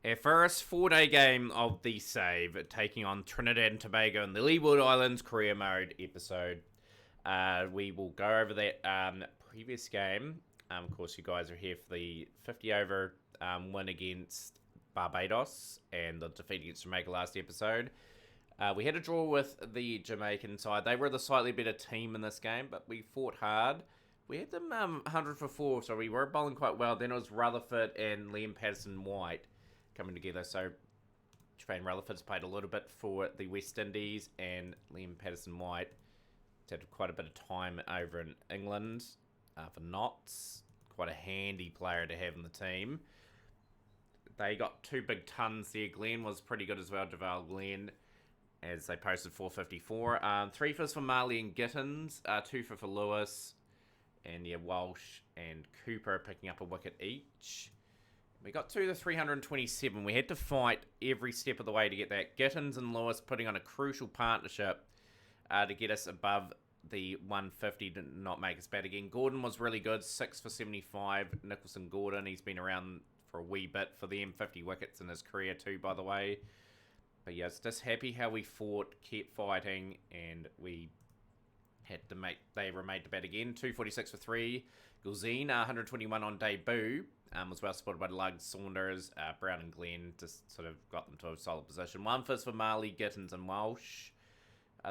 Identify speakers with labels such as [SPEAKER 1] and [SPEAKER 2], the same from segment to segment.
[SPEAKER 1] Our first 4-day game of the save, taking on Trinidad and Tobago in the Leeward Islands career mode episode. We will go over that previous game. Of course, you guys are here for the 50 over win against Barbados and the defeat against Jamaica last episode. We had a draw with the Jamaican side. They were the slightly better team in this game, but we fought hard. We had them 100 for 4, so we were bowling quite well. Then it was Rutherford and Liam Patterson-White coming together. So Trevane Rutherford's played a little bit for the West Indies, and Liam Patterson-White had quite a bit of time over in England for Notts. Quite a handy player to have in the team. They got 2 big tons there. Glenn was pretty good as well, Deval Glenn, as they posted 454. 3 for Marley and Gittins, 2 for Lewis, and yeah, Walsh and Cooper picking up a wicket each. We got to the 327. We had to fight every step of the way to get that. Gittins and Lewis putting on a crucial partnership to get us above the 150 to not make us bad again. Gordon was really good, 6 for 75. Nicholson Gordon, he's been around for a wee bit for them, 50 wickets in his career too, by the way. But yeah, it's just happy how we fought, kept fighting, and we had to they were made to bat again. 246 for 3. Gulzine, 121 on debut. Was well supported by Lugg, Saunders, Brown and Glenn. Just sort of got them to a solid position. 1 for Marley, Gittins and Walsh.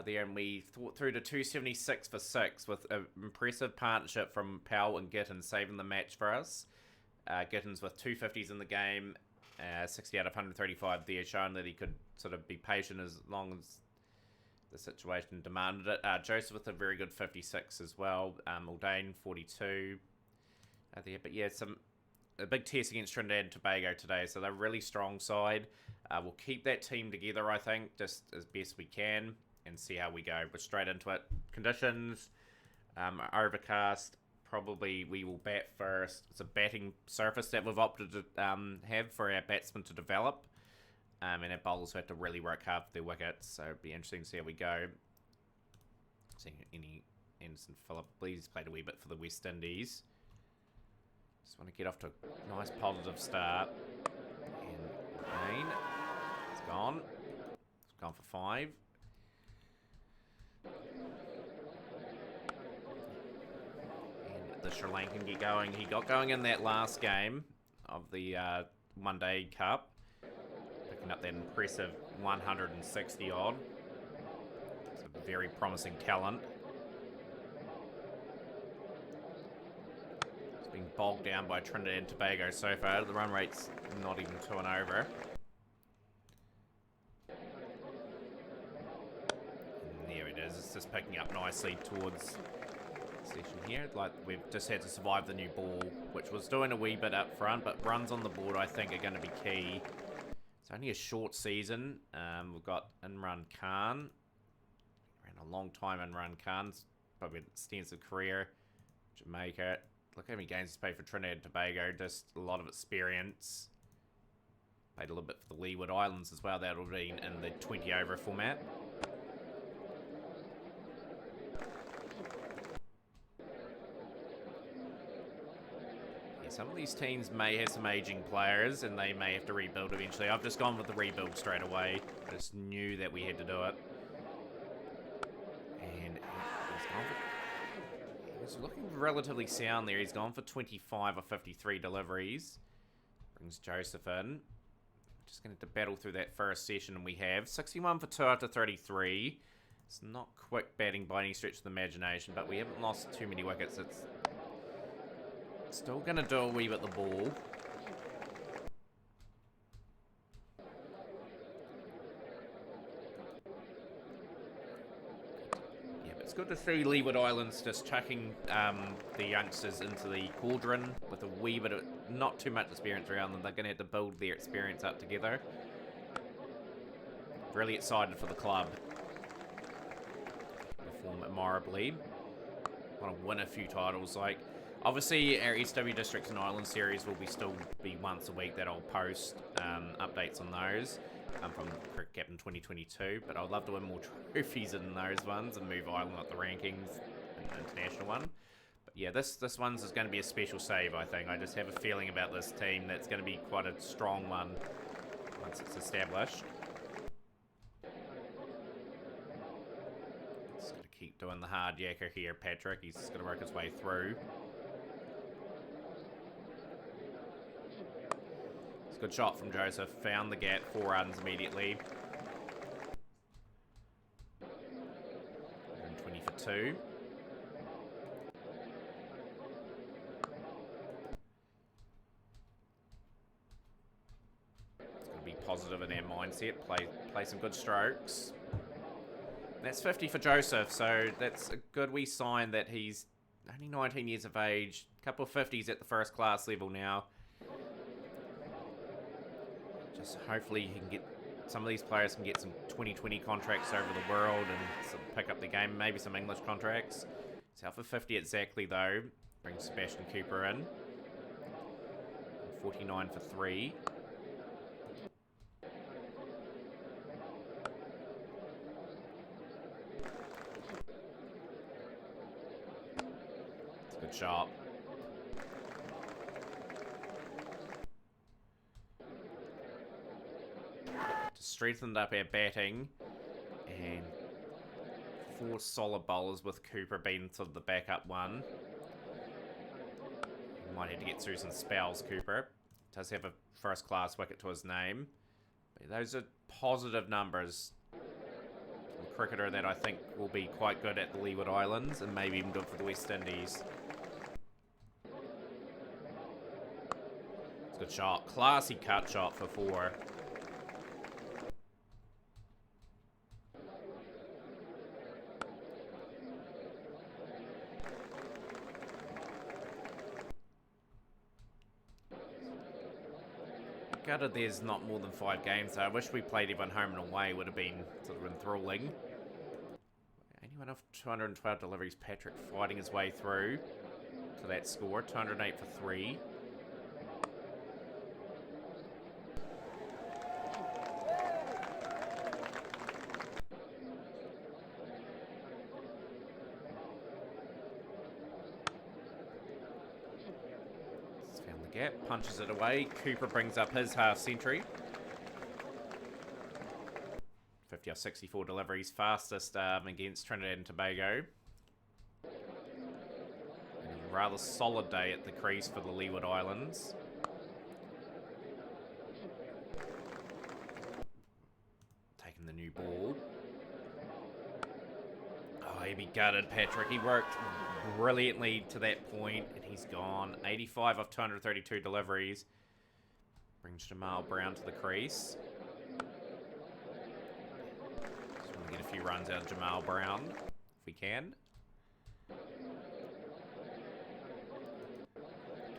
[SPEAKER 1] There, and we thought through to 276 for 6 with an impressive partnership from Powell and Gittins saving the match for us. Gittins with 250s in the game, 60 out of 135 there, showing that he could sort of be patient as long as the situation demanded it. Joseph with a very good 56 as well. Aldane 42 there, but yeah, a big test against Trinidad and Tobago today, so they're a really strong side. We'll keep that team together, I think, just as best we can, and see how we go. We're straight into it. Conditions, overcast. Probably we will bat first. It's a batting surface that we've opted to have for our batsmen to develop. And our bowlers have to really work hard for their wickets, so it'll be interesting to see how we go. Seeing any Anderson Phillip, he's played a wee bit for the West Indies. Just want to get off to a nice positive start. And Wayne, it's gone. It's gone for 5. And the Sri Lankan get going. He got going in that last game of the One Day Cup, picking up that impressive 160 odd. It's a very promising talent. Being bogged down by Trinidad and Tobago so far. The run rate's not even 2 and over. And there it is. It's just picking up nicely towards session here. Like, we've just had to survive the new ball, which was doing a wee bit up front, but runs on the board I think are going to be key. It's only a short season. We've got Imran Khan. Ran a long time, Imran Khan's probably an extensive career. Jamaica. Look how many games he's played for Trinidad and Tobago. Just a lot of experience. Played a little bit for the Leeward Islands as well. That would have been in the 20 over format. Yeah, some of these teams may have some aging players and they may have to rebuild eventually. I've just gone with the rebuild straight away. I just knew that we had to do it. And he's gone for... He's looking relatively sound there. He's gone for 25 or 53 deliveries. Brings Joseph in. Just going to have to battle through that first session, and we have 61 for 2 after 33. It's not quick batting by any stretch of the imagination, but we haven't lost too many wickets. It's still going to do a wee bit the ball. It's good to see Leeward Islands just chucking the youngsters into the cauldron with a wee bit of, not too much experience around them. They're going to have to build their experience up together. Really excited for the club. Perform admirably. Want to win a few titles. Like, obviously, our SW Districts and Island series will still be once a week that I'll post updates on those. From Cricket Captain 2022, but I'd love to win more trophies in those ones and move Ireland up the rankings in the international one. But Yeah, this one's is going to be a special save, I think. I just have a feeling about this team that's going to be quite a strong one once it's established. Just going to keep doing the hard yakker here, Patrick. He's just going to work his way through. It's a good shot from Joseph. Found the gap, 4 runs immediately. 120 for 2. Positive in their mindset, play some good strokes. That's 50 for Joseph, so that's a good wee sign that he's only 19 years of age. A couple of 50s at the first class level now. Just hopefully he can get, some of these players can get some 2020 contracts over the world and pick up the game, maybe some English contracts. He's out for 50 exactly though. Bring Sebastian Cooper in. 49 for 3. Good shot. Just strengthened up our batting and 4 solid bowlers with Cooper being sort of the backup one. Might have to get through some spells, Cooper. Does have a first class wicket to his name. But those are positive numbers. A cricketer that I think will be quite good at the Leeward Islands and maybe even good for the West Indies. Good shot. Classy cut shot for 4. Gutted there's not more than 5 games, so I wish we played everyone home and away. Would have been sort of enthralling. Anyone off 212 deliveries. Patrick fighting his way through to that score. 208 for 3. Gap, punches it away. Cooper brings up his half century. 50 off 64 deliveries, fastest against Trinidad and Tobago. And a rather solid day at the crease for the Leeward Islands. Taking the new ball. Oh, he'd be gutted, Patrick. He worked brilliantly to that point, and he's gone. 85 off 232 deliveries. Brings Jamal Brown to the crease. Just want to get a few runs out of Jamal Brown, if we can.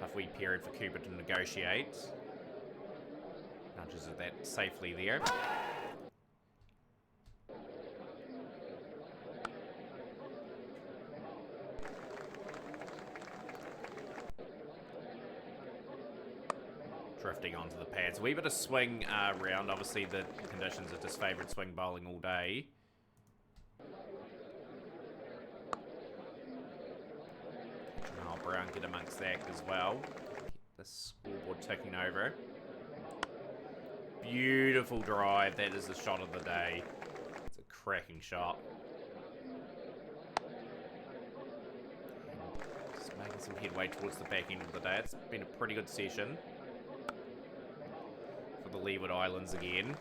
[SPEAKER 1] Tough wee period for Cooper to negotiate. Nudges at that safely there. Drifting onto the pads. A wee bit of swing around. Obviously, the conditions are disfavoured swing bowling all day. Jamal Brown get amongst that as well. Keep the scoreboard ticking over. Beautiful drive. That is the shot of the day. It's a cracking shot. Just making some headway towards the back end of the day. It's been a pretty good session the Leeward Islands again.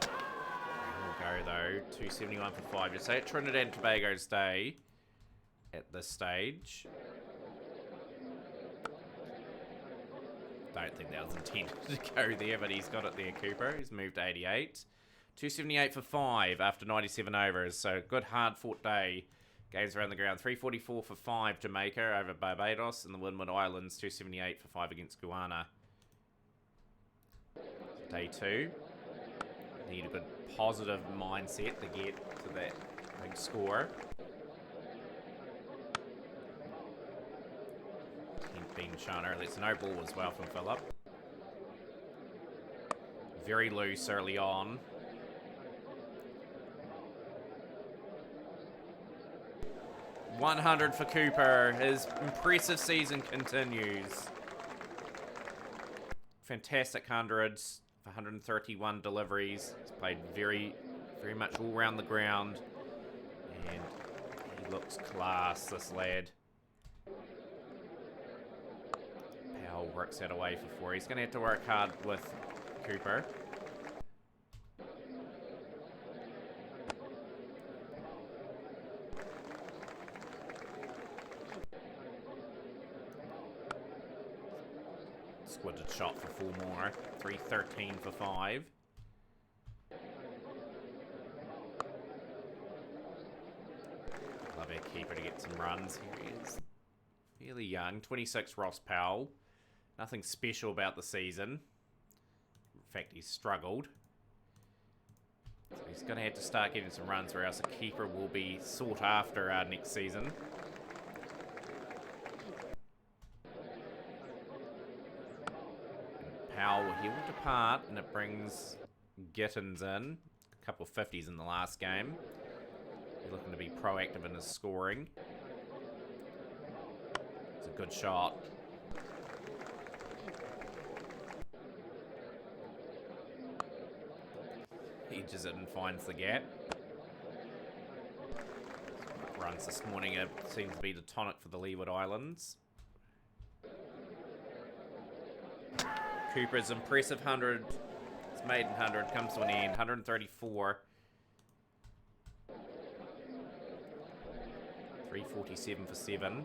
[SPEAKER 1] We'll go though. 271 for 5. Just say Trinidad and Tobago's day at this stage. Don't think that was intended to go there, but he's got it there, Cooper. He's moved to 88. 278 for 5 after 97 overs. So good hard fought day. Games around the ground. 344 for 5 Jamaica over Barbados, and the Windward Islands 278 for 5 against Guyana. Day 2. Need a good positive mindset to get to that big score. 10th being shown early. It's a no ball as well from Phillip. Very loose early on. 100 for Cooper. His impressive season continues. Fantastic hundreds for 131 deliveries. He's played very much all around the ground. And he looks class, this lad. Powell works that away for 4. He's going to have to work hard with Cooper. Squidted shot for 4 more. 313 for 5. Love our keeper to get some runs. Here he is. Fairly young. 26 Ross Powell. Nothing special about the season. In fact, he's struggled. So he's going to have to start getting some runs, or else a keeper will be sought after next season. Powell, he will depart, and it brings Gittins in. A couple of 50s in the last game. He's looking to be proactive in his scoring. It's a good shot. He edges it and finds the gap. Runs this morning, it seems to be the tonic for the Leeward Islands. Cooper's impressive 100, his maiden 100 comes to an end, 134. 347 for 7.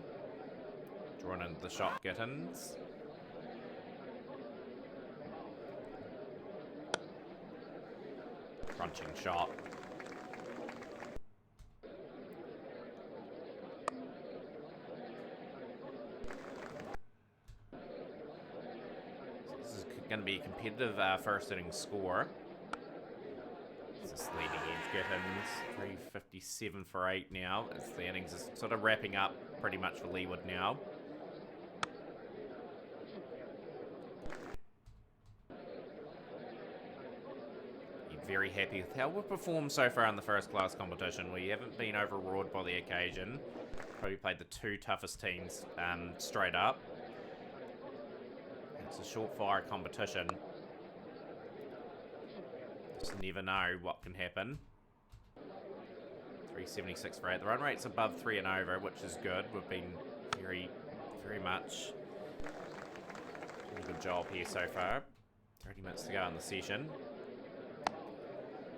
[SPEAKER 1] Drawn into the shot, Gittins. Crunching shot. Going to be a competitive first inning score. This is leading edge Gittins, 357 for 8 now. As the innings is sort of wrapping up pretty much for Leeward now. You're very happy with how we've performed so far in the first class competition. We haven't been overawed by the occasion. Probably played the 2 toughest teams straight up. It's a short fire competition. Just never know what can happen. 376 for 8. The run rate's above 3 and over, which is good. We've been very much doing a good job here so far. 30 minutes to go in the session.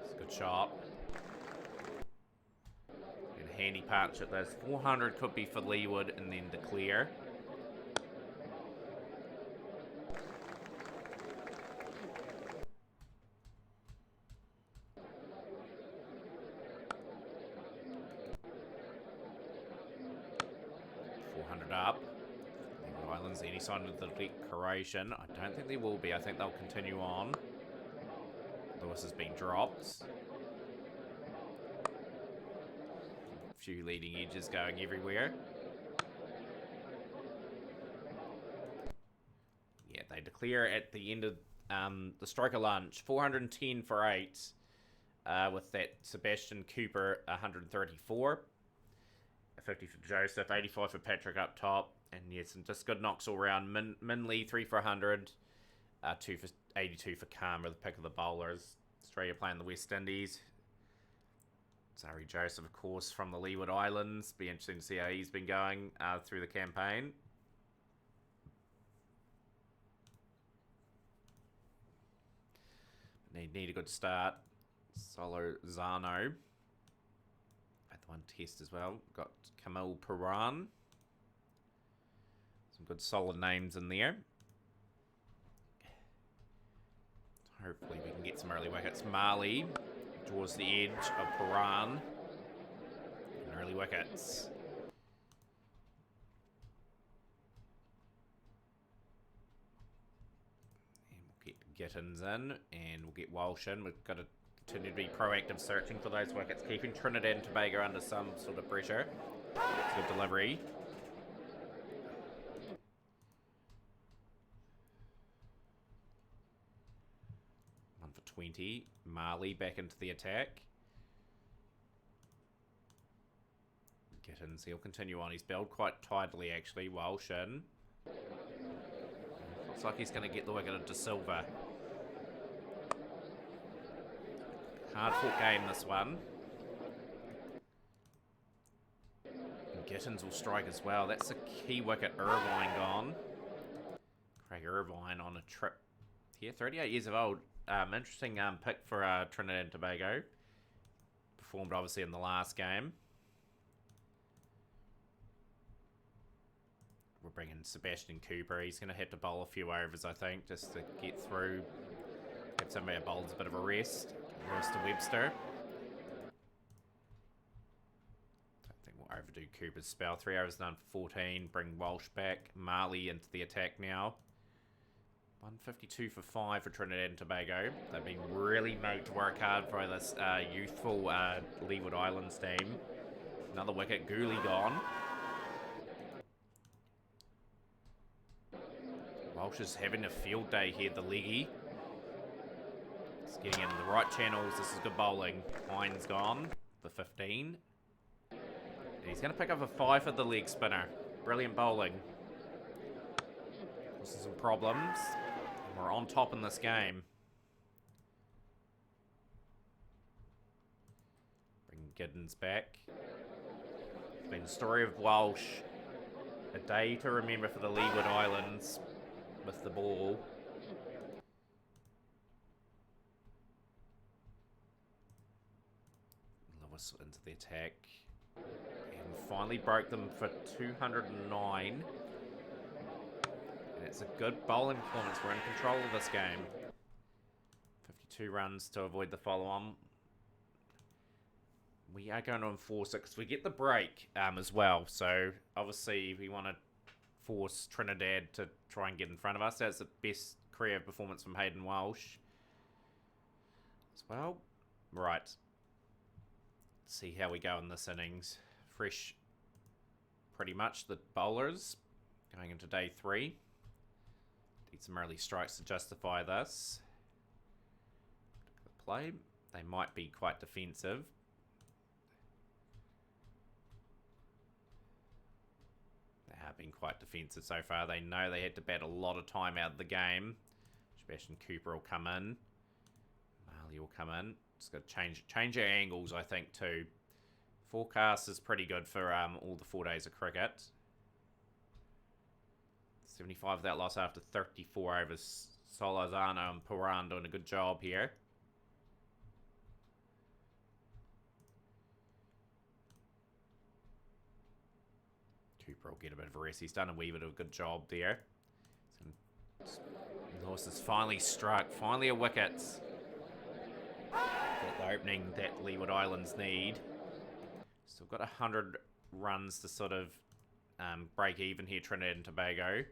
[SPEAKER 1] It's a good shot. And a handy partnership. Those 400 could be for Leeward and then declare. Up. Leeward Islands, any sign of the decoration? I don't think there will be. I think they'll continue on. Lewis has been dropped. A few leading edges going everywhere. Yeah, they declare at the end of the stroke of lunch. 410 for 8 with that Sebastian Cooper 134. 50 for Joseph, 85 for Patrick up top, and yes, and just good knocks all round. Minley 3 for 100, 2 for 82 for Karma, the pick of the bowlers. Australia playing the West Indies. Zari Joseph, of course, from the Leeward Islands. Be interesting to see how he's been going through the campaign. Need a good start. Solo Zano. One test as well. Got Kamil Paran. Some good solid names in there. Hopefully we can get some early wickets. Marley draws the edge of Paran. And early wickets. And we'll get Gittins in. And we'll get Walsh in. We've got to continue to be proactive searching for those wickets, keeping Trinidad and Tobago under some sort of pressure. It's a good delivery. One for 20. Marley back into the attack. Gittins, he'll continue on. He's built quite tightly, actually. Walsh in. Looks like he's going to get the wicket of De Silva. Hard-fought game, this one. And Gittins will strike as well. That's a key wicket. Irvine gone. Craig Irvine on a trip here. 38 years of old. Interesting pick for Trinidad and Tobago. Performed, obviously, in the last game. We're bringing Sebastian Cooper. He's going to have to bowl a few overs, I think, just to get through. Give somebody that bowls a bit of a rest. Mr. Webster. Don't think we'll overdo Cooper's spell. 3 overs done for 14. Bring Walsh back. Marley into the attack now. 152 for 5 for Trinidad and Tobago. They've been really made to work hard for this youthful Leeward Islands team. Another wicket. Gooley gone. Walsh is having a field day here, the leggy. He's getting in the right channels. This is good bowling. Hines gone for 15. And he's going to pick up a 5 for the leg spinner. Brilliant bowling. This is some problems. And we're on top in this game. Bring Giddens back. It's been the story of Walsh. A day to remember for the Leeward Islands with the ball. Lewis into the attack. And finally broke them for 209. And it's a good bowling performance. We're in control of this game. 52 runs to avoid the follow-on. We are going to enforce it because we get the break as well. So, obviously, we want to force Trinidad to try and get in front of us. That's the best career performance from Hayden Walsh as well. Right. Let's see how we go in this innings. Fresh, pretty much, the bowlers going into day 3. Need some early strikes to justify this. The play, they might be quite defensive. Have been quite defensive so far. They know they had to bat a lot of time out of the game. Sebastian Cooper will come in. Marley will come in. Just got to change our angles, I think, too. Forecast is pretty good for all the 4 days of cricket. 75 without loss after 34 overs. Solazano and Puran doing a good job here. Cooper will get a bit of a rest. He's done a wee bit of a good job there. Lewis has finally struck. Finally a wicket. Get the opening that Leeward Islands need. Still got 100 runs to sort of break even here, Trinidad and Tobago.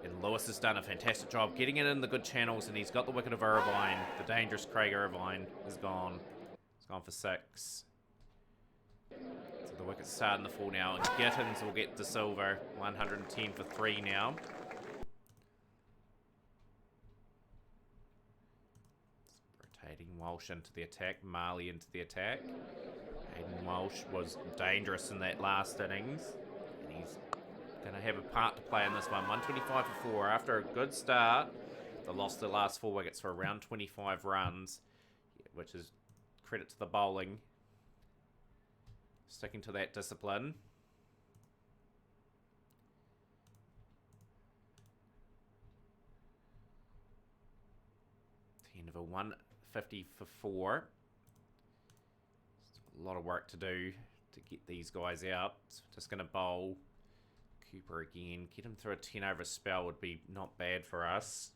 [SPEAKER 1] And Lewis has done a fantastic job getting it in the good channels, and he's got the wicket of Irvine. The dangerous Craig Irvine is gone. It's gone for 6. The wicket's starting to fall now, and Gittins will get De Silva. 110 for 3 now. Rotating Walsh into the attack, Marley into the attack. Hayden Walsh was dangerous in that last innings, and he's going to have a part to play in this one. 125 for 4 after a good start. They lost their last 4 wickets for around 25 runs, which is credit to the bowling. Sticking to that discipline. End of a 150 for 4. Still a lot of work to do to get these guys out. So just going to bowl Cooper again. Get him through a 10 over spell would be not bad for us.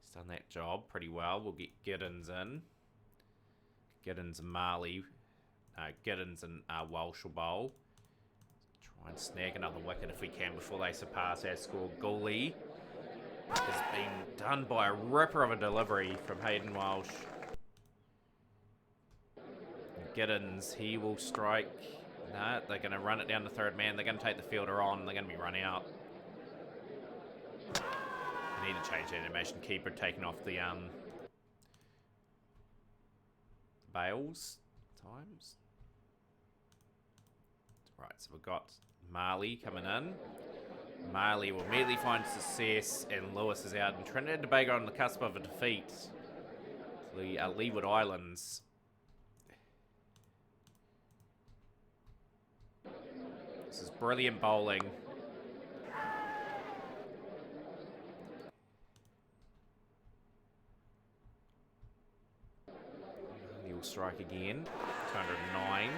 [SPEAKER 1] He's done that job pretty well. We'll get Giddens in. Giddens and Marley. Giddens and Walsh will bowl. Try and snag another wicket if we can before they surpass our score. Gooley has been done by a ripper of a delivery from Hayden Walsh. Giddens, he will strike. No, they're going to run it down the third man. They're going to take the fielder on. They're going to be run out. They need to change the animation. Keeper taking off the bails times. Right, so we've got Marley coming in. Marley will immediately find success, and Lewis is out. And Trinidad and Tobago on the cusp of a defeat to the Leeward Islands. This is brilliant bowling. He will strike again. 209.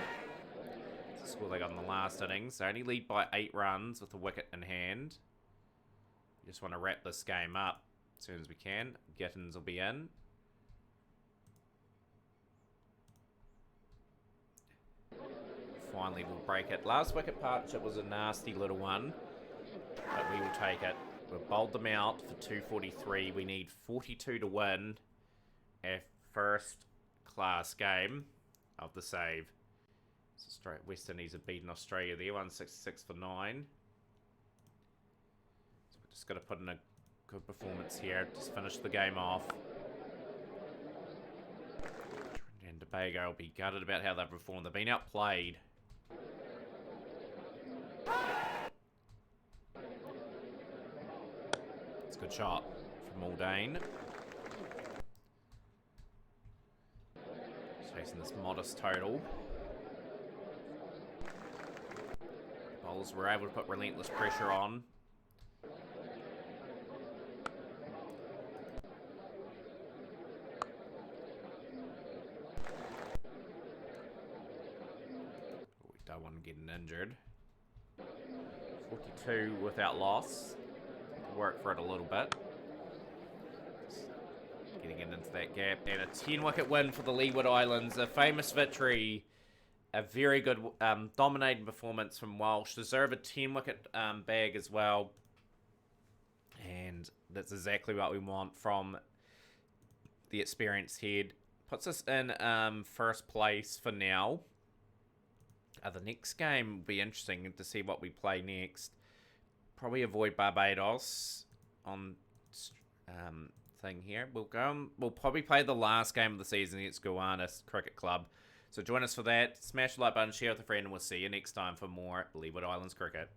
[SPEAKER 1] That's the score they got in the last innings. They only lead by 8 runs with a wicket in hand. We just want to wrap this game up as soon as we can. Gittins will be in. Finally, we'll break it. Last wicket partnership was a nasty little one, but we will take it. We've bowled them out for 243. We need 42 to win our first class game of the save. So straight West Indies have beaten Australia there, 166 for 9. So we're just got to put in a good performance here. Just finish the game off. Trinidad and Tobago will be gutted about how they've performed. They've been outplayed. It's a good shot from Muldoon. Chasing this modest total. Bowlers were able to put relentless pressure on. We don't want to get injured. 42 without loss. Work for it a little bit. Getting it into that gap. And a 10-wicket win for the Leeward Islands. A famous victory. A very good dominating performance from Walsh. Deserve a 10-wicket bag as well. And that's exactly what we want from the experienced head. Puts us in first place for now. The next game will be interesting to see what we play next. Probably avoid Barbados on thing here. We'll probably play the last game of the season against Goanna Cricket Club. So join us for that. Smash the like button, share with a friend, and we'll see you next time for more Leeward Islands cricket.